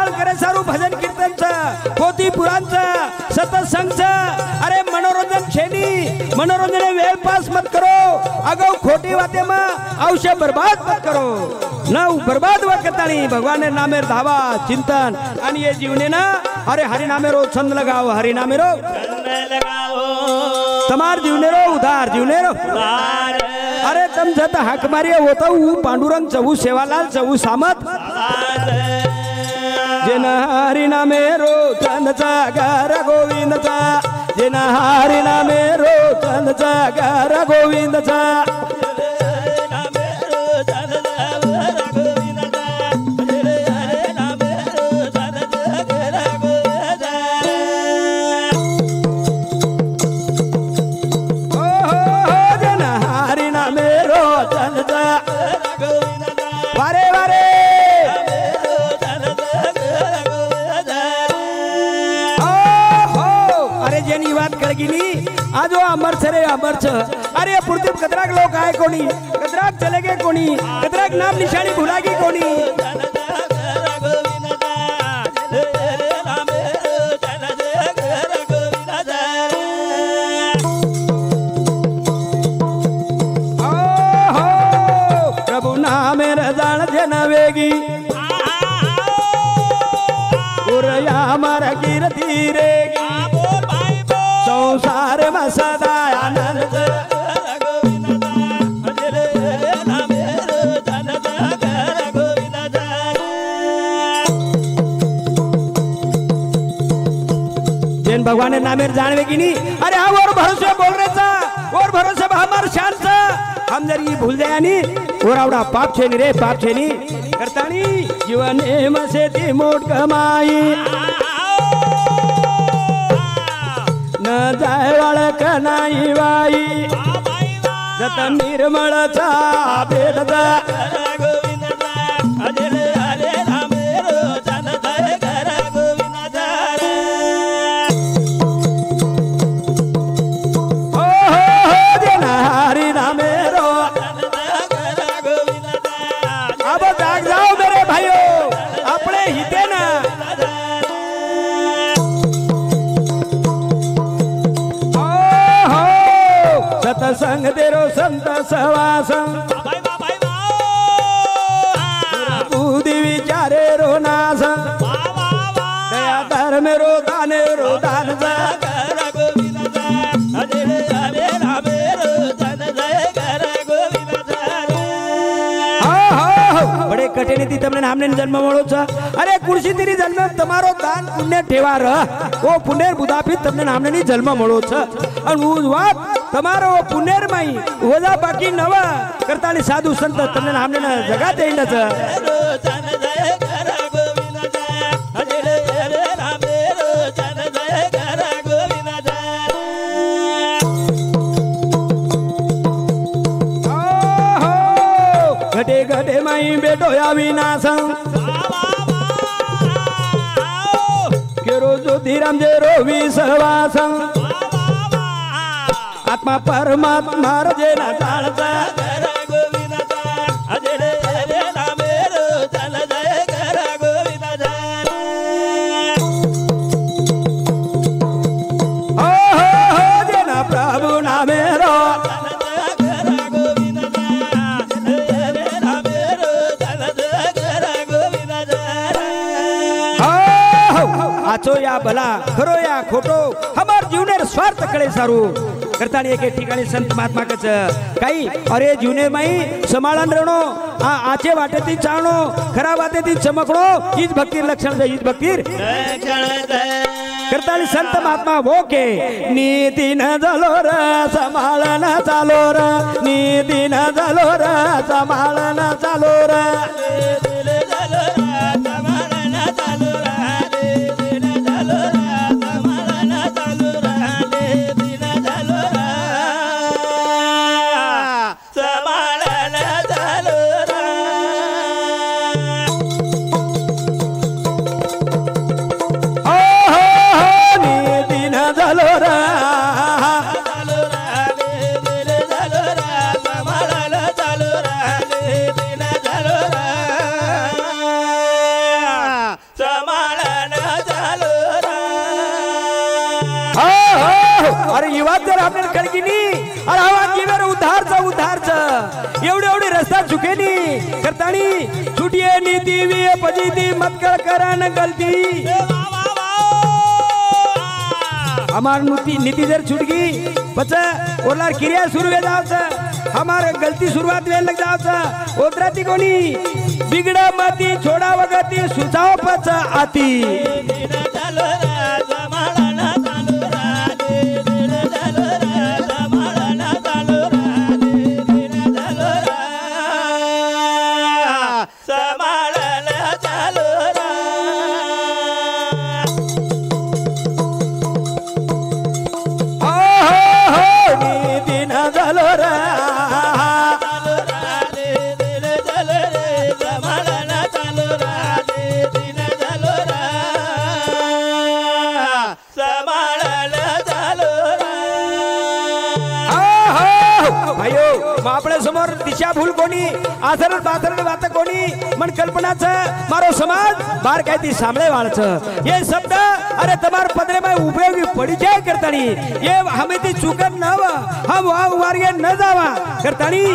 जावळ करे सारू भजन कीर्तनचं पोथी पुराणचं सत्संगचं अरे मनोरंजन छेनी मनोरंजन वेळ पास मत करो अगो खोटी बातें में अवश्य बर्बाद मत करो न बर्बाद मत करतानी भगवान ने नामेर धावा चिंतन आणि ये जीवने ना अरे हरि नामेरो छंद लगाओ हरि नामेरो छंद लगाओ तमार जीवने रो उधार जीवने रो अरे तम जत हाक मारिया होता हूँ पांडुरंग चवू सेवालाल चवू सामत जिन हरि नामेरो छंद जागर गोविंदचा जिन हरि नामेरो छंद जागर गोविंदचा आजो अमर छरे अमर छ अरे पृथ्वी कतराक लोक आहे कोणी कतराक चले गे कोणी कतराक नाम निशाणी भुलागी कोणी प्रभु नामे रजान जन वेगी उरया मर कीर्ति रेगी संसार में सदा आनंद जैन भगवान ने नामेर जानवे की नहीं अरे हाँ और भरोसे बोल रहे था और भरोसे हमार शान था हम जरी भूल जाया नहीं और आवड़ा पाप छे नहीं रे पाप छे नहीं करता नहीं जीवन में से ती मोट कमाई न जाय वळख नाही बाई जत निर्मळ चा भेटदा हरि नामेरो अब जाग जाओ मेरे भाइयों अपने हिते ना सत्संग तेरो संत सवास बुद्धि विचारे रो नास दया धर्म रो दान बड़े कठिन थी तमने हमने जन्म मळो छ अरे कुर्सी तेरी जन्म तमारो दान पुण्य ठेवा रह ओ पुण्य बुदापी तमने हमने जन्म मळो छ अन उ वात तमारो पुण्यर माई वजा बाकी नवा करताली साधु संत तमने हमने न जगा देईन छ घटे घटे माई बेटो या विनाश केरो ज्योतिराम जे रो विश्वास आत्मा परमात्मा जे ना ताळचा जे ना प्रभु नामेरो आचो या भला खरो या खोटो हमार जीवनेर स्वार्थ कडे सारू करतानी एक ठिकाणी संत महात्मा कच काही अरे जीवनेर माई समाळन रेणो आचे वाटे ती चाणो खरा वाटे ती चमकणो हीच भक्ती लक्षण हीच भक्ती करताली संत महात्मा वो के नीती न झालो र समाळन चालो र नीती न झालो र समाळन चालो र आशीर्वाद जर आपल्याला कळकिनी अरे हवा जीवर उद्धारच एवढी रस्ता चुकेनी करतानी छुटिये नीती वी पजीती मत करन गलती हमार नीति जर छूट गई बच ओरला क्रिया शुरू हो जावच हमार गलती शुरुआत वे लग जावच ओतराती कोणी बिगड़ा मती छोड़ा वगती सुचाव पच आती आपल्या समोर दिशा भूल कोणी आचरण बाचरण बात कोणी मन कल्पनाच मारो समाज बार काय ती सांभळे वाळच ये शब्द अरे तमार पदरे में उपयोगी पड़ी जाए करतानी ये हमें ती चुकत न हम वहां वार्गे न जावा करतानी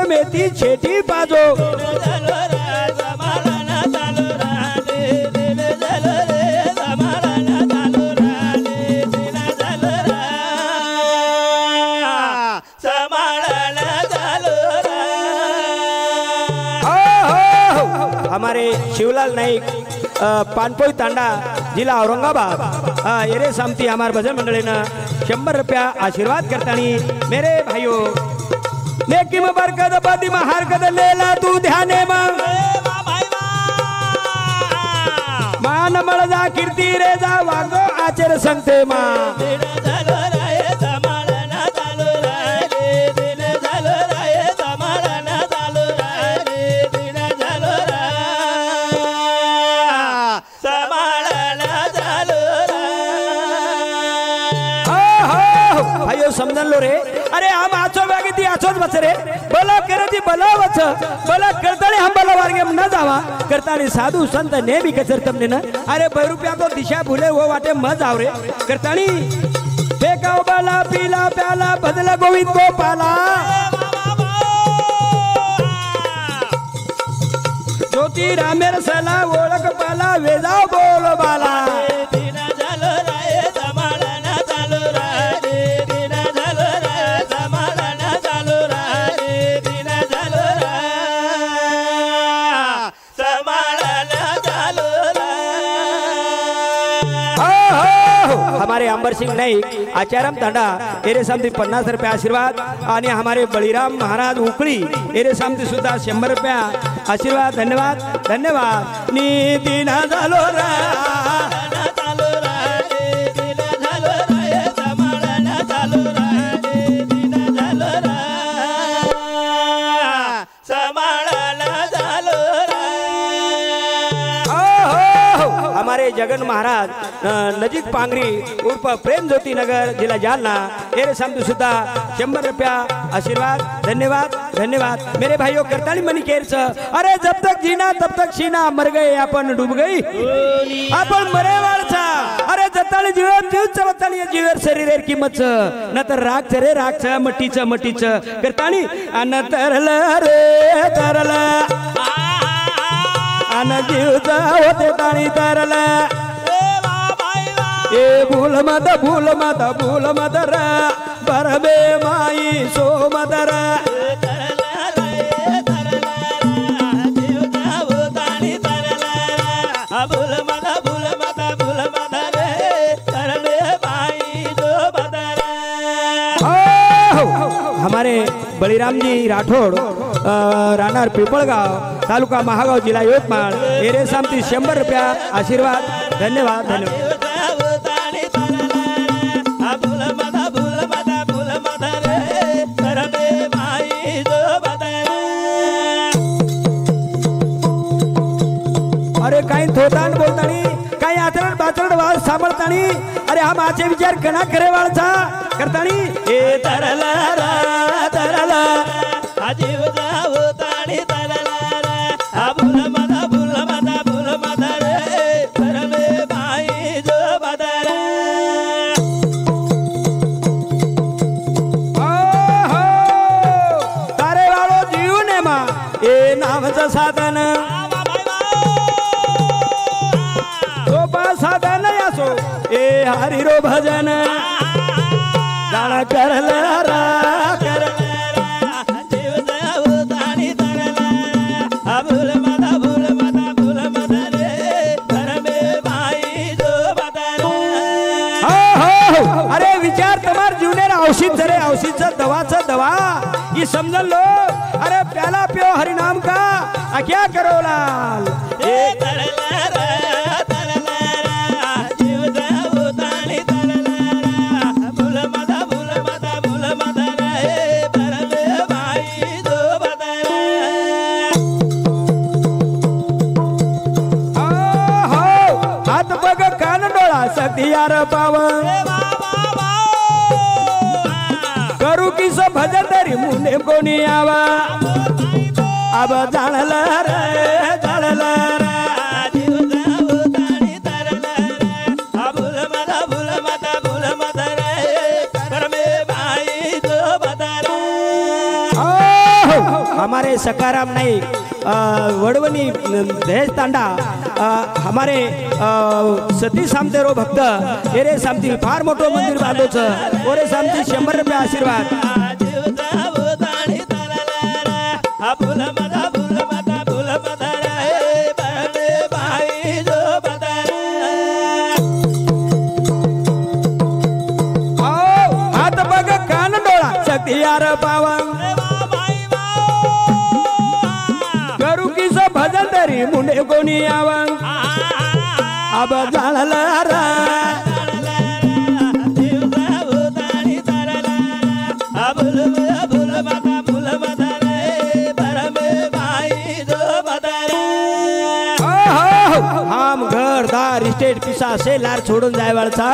मेथी छेटी पाजो हमारे शिवलाल नाईक पानपोई तांडा जिला औरंगाबाद एरे सामती हमारे भजन मंडळीनं 100 रुपया आशीर्वाद करतानी मेरे भाइयों नेकी में बरकत बदी में हरकत लेला तू ध्याने में मान मळ जा कीर्ती रे जा वागो आचर संगते मा समझन लो रे अरे हम आचो बागे ती आचोच बच रे बोला करे ती बोला वच बोला करताने हम बोला वार्गे न जावा करताने साधु संत ने भी कचर तमने न अरे 2 रुपया तो दिशा भूले वो वाटे म जाव रे करतानी फेकाओ बाला पीला प्याला बदला गोविंद को पाला ज्योति रामेर सला ओळख पाला वेजाव बोल बाला हमारे अंबर सिंह नाईक आचारम तांडा एरे सामती 50 रुपया आशीर्वाद आणि हमारे बळीराम महाराज उकळी एरे सामती सुद्धा 100 रुपया आशीर्वाद धन्यवाद धन्यवाद नीती ना झालो रा हमारे जगन महाराज नजीक पांगरी उर्फ प्रेम ज्योति नगर जिला जालना एरे सामने सुधा 100 रुपया आशीर्वाद धन्यवाद धन्यवाद मेरे भाइयों करताली मनी केर अरे जब तक जीना तब तक सीना मर गए अपन डूब गई अपन मरे वाळचा अरे जताली जीवन जीव चवताली जीवर शरीरेर किंमत न तर राग रे राग मट्टीच करताली अन तरल रे तरल अन जीवचा होते ताणी तरला ए भूल मत रा बरबे माई सो मदरा हमारे बळीराम जी राठोड राहणार पिपळगाव तालुका महागाव जिल्हा यवतमाळ एरे सामती 100 रुपया आशीर्वाद धन्यवाद धन्यवाद अरे काही थोतान बोलतानी काही आचरण बाचरण वाळ सांभाळतानी अरे हा माझे विचार कणा करे वाळचा करतानी ए तरला रा तरला आजीव जाव ताणी तरला रा भूल मदा रे परमे भाई जो बदरा तारे वाळो जीव ने मा ए नामचं साधन साधन यासो ए हरि रो भजन गाणं करला रा जीव जाव ताणी तरला भूल मदा रे परमे भाई जो बदरा हो अरे विचार तमार जीवने औषध जरे औषधचा दवाचा दवा ही समजल लो अरे प्याला पियो हरि नाम का क्या करो लाल ए तरला रा सतियार पावन करू की सब भजन तरी मुने कोणी आवा अब जाणला रे जाणला जीव जाव ताणी तरला भूल मदा रे परमे भाई जो बदरा हमारे सकाराम नहीं वडवनी दहेज तांडा हमारे सती सामतेरो भक्त एरे सामती फार मोठो मंदिर बांधोच ओरे सामती 100 रुपये आशीर्वाद जीव जाव ताणी तरला भूल मदा रे परमे भाई जो बदरा हात बघ कान डोळा सतियार पावन करू की सब भजन तरी मुंडे कोणी आवा अब जाणला रा जीव जाव ताणी तरला भूल मदा रे परमे भाई जो बदरा हम घर दार इस्टेट पिसा से लार छोडून जाय वाळचा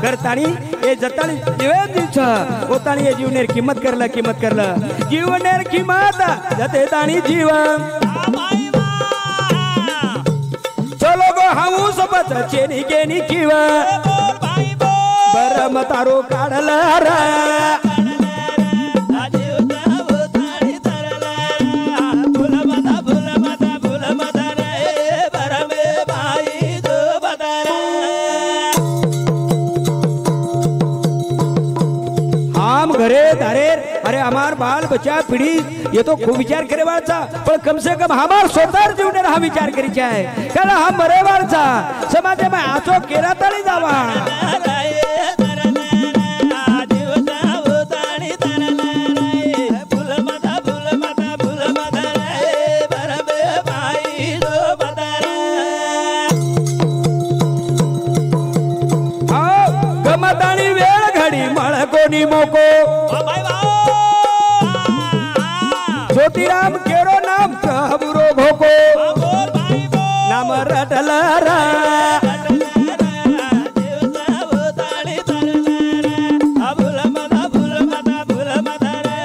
करतानी ए जतानी दिवेन दिछ ओतानी ए जीवनेर किंमत करला जीवनेर किंमत जते तानी जीवन चलो गो हाऊ सोबत चेनी गेनी किवा बर मतारो काढला रा जीव जाव ताणी तरला भूल मदा रे परमे भाई जो बदरा हम घरे धारे अरे हमार बाल बच्चा पीढ़ी ये तो खूब विचार करे वाळचा पण कम से कम हमार स्वतः जीवने हा विचार करीचा आहे कारण हा मरे वाळचा समाज में आचो केरा तळी जावा जीव जाव ताणी तरला भूल मदा रे परमे भाई जो बदरा गमतानी वेळ घडी मळ कोणी मोको ज्योतिराम केरो नाम कहबुरो भोको नाम रटला रा जीव जाव ताणी तरला भूल मदा रे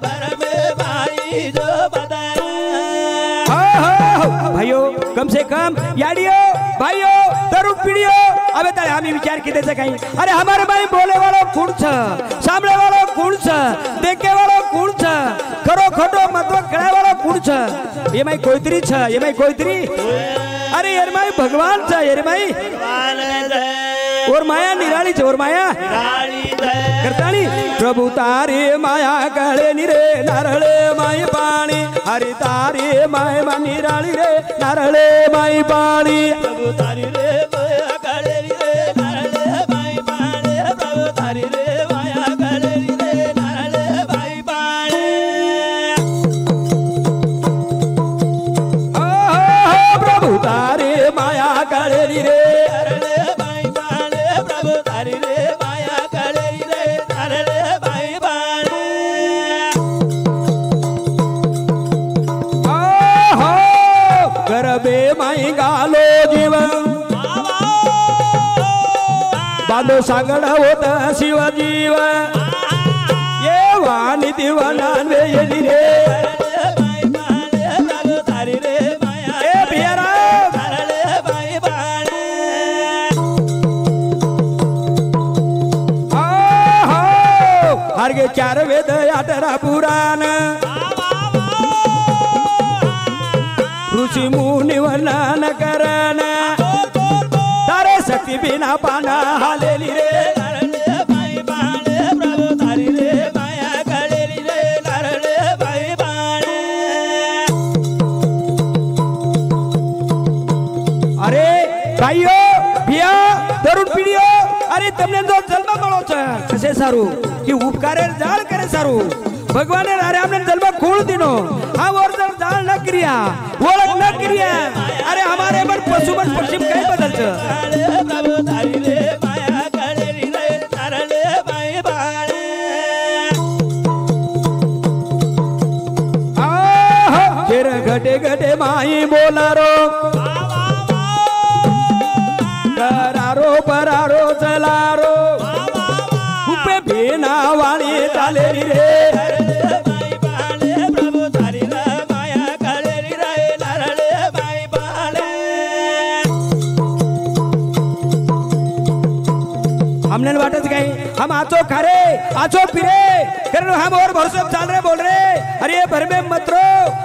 परमे भाई जो बदरा भाइयो कम से कम याडियो भाइयो तरुण पीढ़ियो अबे तारे हमें विचार किते काही अरे हमारे भाई बोले वालो कौन छ सामने वालो कौन छ देखे वालो कौन छ करो खटो मतवा कड़ा वालो कौन छ ये माई कोईतरी छ ये माई कोईतरी अरे यार माई भगवान छ यार माई और माया निराली छ और माया करतानी प्रभु तारी माया काळे निरे नारळे माई पाणी हरि तारी माय मा निराली रे नारळे माई पाणी प्रभु तारी रे माया काळे रे नारळे माई पाणी प्रभु तारी रे माया काळे रे नारळे माई पाणी प्रभु तारी माया काळे रे बे माई गालो जीव बांधो सांगड होत शिव जीव ये वाणी दिवानान वेली रे ए बियारा हरगे 4 वेद 18 पुराण ऋषी मुनी वर्णन करण तारे शक्ती बिना पाना हालेली रे अरे भाईओ भिया तरुण पीढ़ीओ अरे तमने जो जन्म મળો છે કસે સારું કે ઉપકારે જાળ કરે સારું ભગવાને અરે આપણે જન્મ ખોળ દીનો આ ઓરજણ જાળ ન કર્યા ઓળખ ન કર્યા અરે हमारे मन पशु मन पक्षी કઈ બદલ છે પ્રભુ તારી રે માયા કરેલી રે તારલે ભાઈ બાળે આહા ઘેર ઘટે ઘટે માઈ બોલારો करारो परारो चलारो उपे भेना वाली चालेली रे भाई बाले प्रभु तारी रे माया करेली रे लारले भाई बाले हमने वाटच गई हम आचो खारे आचो पिरे कर हम और भरोसे चाल रहे बोल रहे अरे ये भर में मत रो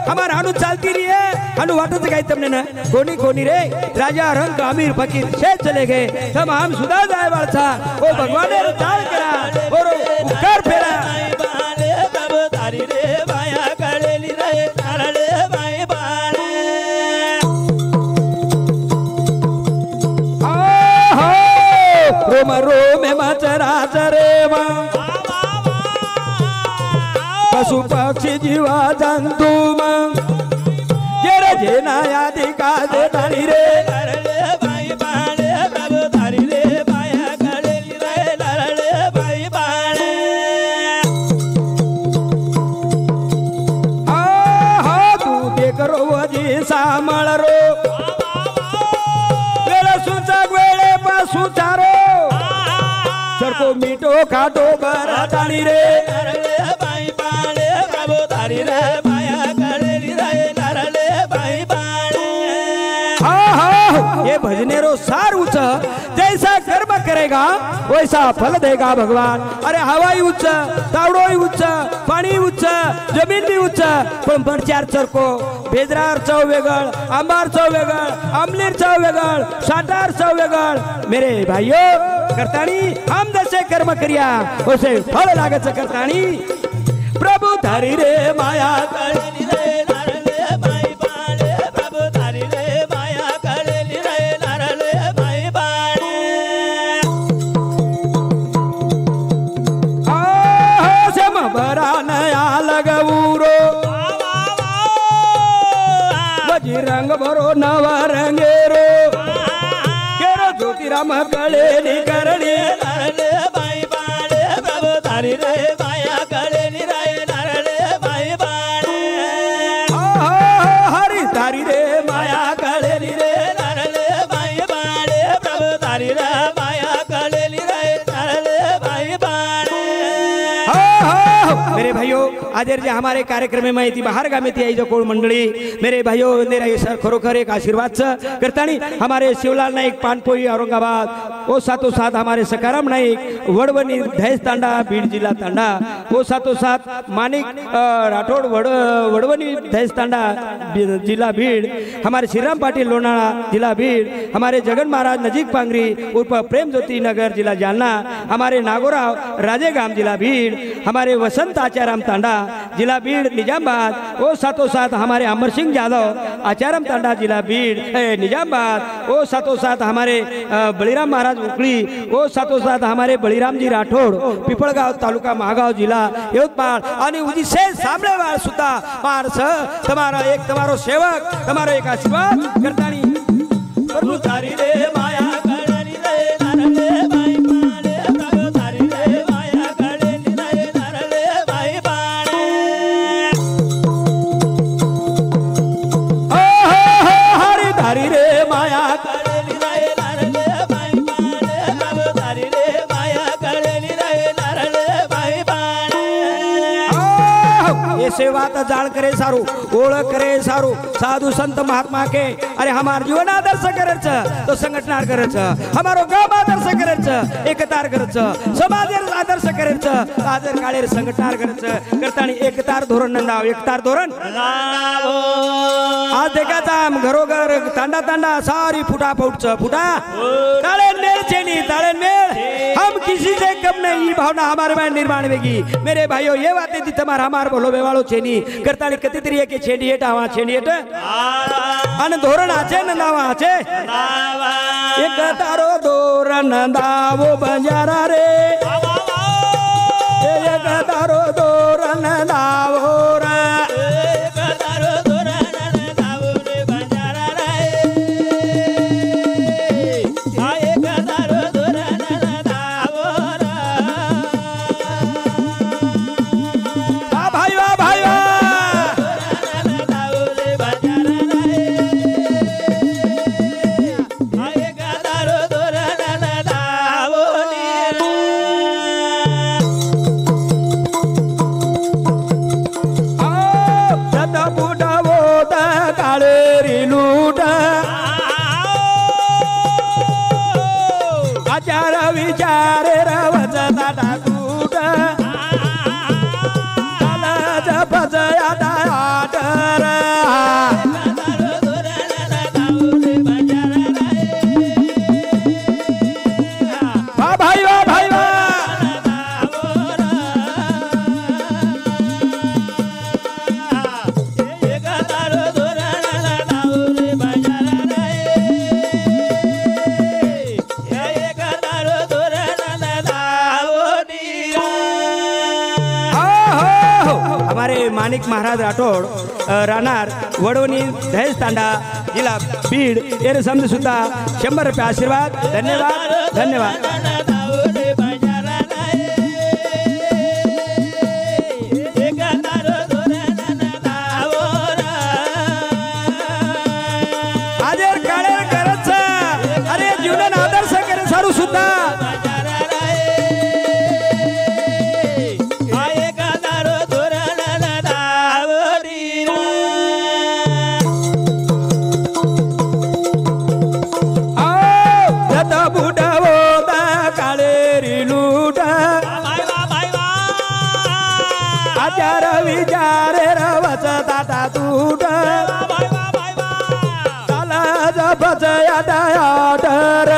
हमार हानु चलती रही है हानु वाटच गई तुमने ना कोनी कोनी रे राजा रंग अमीर फकीर से चले गए तब हम सुधा जाए वाला वो भगवान ने चाल करा और कर फेरा प्रभु तारी रे माया करेली रे तारले भाई बाले आहो रोम रोम मचरा चरे मा पशु पक्षी जीवा जंतु जेरे जेना यादी का दे तारी रे भाई बाले प्रभु तारी रे माया करेली रे लारले भाई बाले आहा तू देख रो जी सामळ रो वेळ सुचाग वेळे पासू चारो सरको मीठो खाटो बरा तारी रे भाई बाले प्रभु तारी रे माया करेली रे लारले भाई बाले ये भजनेरो सार उच्च जैसा कर्म करेगा वैसा फल देगा भगवान अरे हवाई उच्च तावडोई उच्च पाणी उच्च जमीन भी उच्च पण बरचार चरको बेजरार चव वेगळ आंबार चव वेगळ आमलीर चव वेगळ साटार चव वेगळ मेरे भाइयों करताणी हम जैसे कर्म करिया वैसे फल लागत करताणी प्रभु तारी रे माया करेली रे लारले भाई बाले प्रभु तारी रे माया करेली रे लारले भाई बाले आहा सम बरा नया लगऊरो बजरंग बरो नवा रंगेरो केरो ज्योतिराम कळेली करणी लारले भाई बाले प्रभु तारी रे माया करेली रे लारले भाई बाले हरि तारी रे माया करेली रे लारले भाई बाले प्रभु तारी रे माया करेली रे लारले भाई बाले मेरे भाइयों आज जे हमारे कार्यक्रम में माहिती बाहर गामी आई जो कोण मंडळी मेरे भाइयों मेरा ये खरोखर एक आशीर्वाद करतानी हमारे शिवलाल नाईक पानपोई औरंगाबाद वो साथों साथ हमारे सकाराम नाईक वडवनी दहेज तांडा बीड जिला तांडा वो साथों साथ मानिक राठौड़ वडवनी दहेज तांडा जिला भीड़ हमारे श्रीराम पाटिल लोनाड़ा जिला भीड़ हमारे जगन महाराज नजीक पांगरी उर्फ प्रेम ज्योति नगर जिला जालना हमारे नागोराव राजेगाम जिला भीड़ हमारे वसंत आचाराम तांडा जिला भीड़ निजामबाद वो साथों साथ हमारे अमर सिंह यादव आचाराम तांडा जिला भीड़ निजामबाद वो साथों साथ हमारे बलिराम महाराज उकड़ी वो साथों साथ हमारे बलिराम जी राठौड़ पिपळगाव तालुका महागाव जिला यवतमाळ आणि उजी से सामळेवाळ सुद्धा माणस तुम्हारा एक तुम्हारो सेवक तुम्हारो एक आशीर्वाद करतानी प्रभु तारी रे माया करेली रे लारले भाई बाले प्रभु तारी रे माया करेली रे लारले भाई बाले हरि धारी रे माया कळली रे नारळ बाई पाणे प्रभू धारी रे माया कळली रे नारळ बाई पाणे ये सेवा तो जाल करे सारू ओळख करे सारू साधु संत महात्मा के अरे हमार जीवन आदर्श करच तो संघटना करच हमारो गाव आदर्श करच एकतार करच समाज आदर्श करच आदर काळेर संघटना करच करतानी एकतार धोरण नंदाव एकतार धोरण आज देखाचा आम घरोघर तांडा तांडा सारी फुटा फुटच फुटा ताळे मेल चेनी ताळे मेल हम किसी से कम नहीं भावना हमारे में निर्माण वेगी मेरे भाइयों ये बातें थी तुम्हारा हमार बोलो बेवाळो छेनी करतानी कती तरी के छेडी हेट आवा छेडी हेट आणि धोरण आचे नंदावा आचे एक तारो धोरण नंदावो बंजारा रे एक तारो धोरण नंदावो रे एक तारो धोरण नंदावो रे बंजारा रे एक तारो धोरण नंदावो रे आ भाई वा भाई वा आचार विचार रवच दादा तूट जपच आता आटर वा भाई वा भाई वा हमारे मानिक महाराज राठोड राहणार वडवणी दहेज तांडा जिल्हा बीड येरे समज सुद्धा 100 रुपये आशीर्वाद धन्यवाद धन्यवाद आजर काळे करच अरे जीवन आदर्श करे सारू सुद्धा आचार विचार रवच दादा तूट चला जपच आता आटर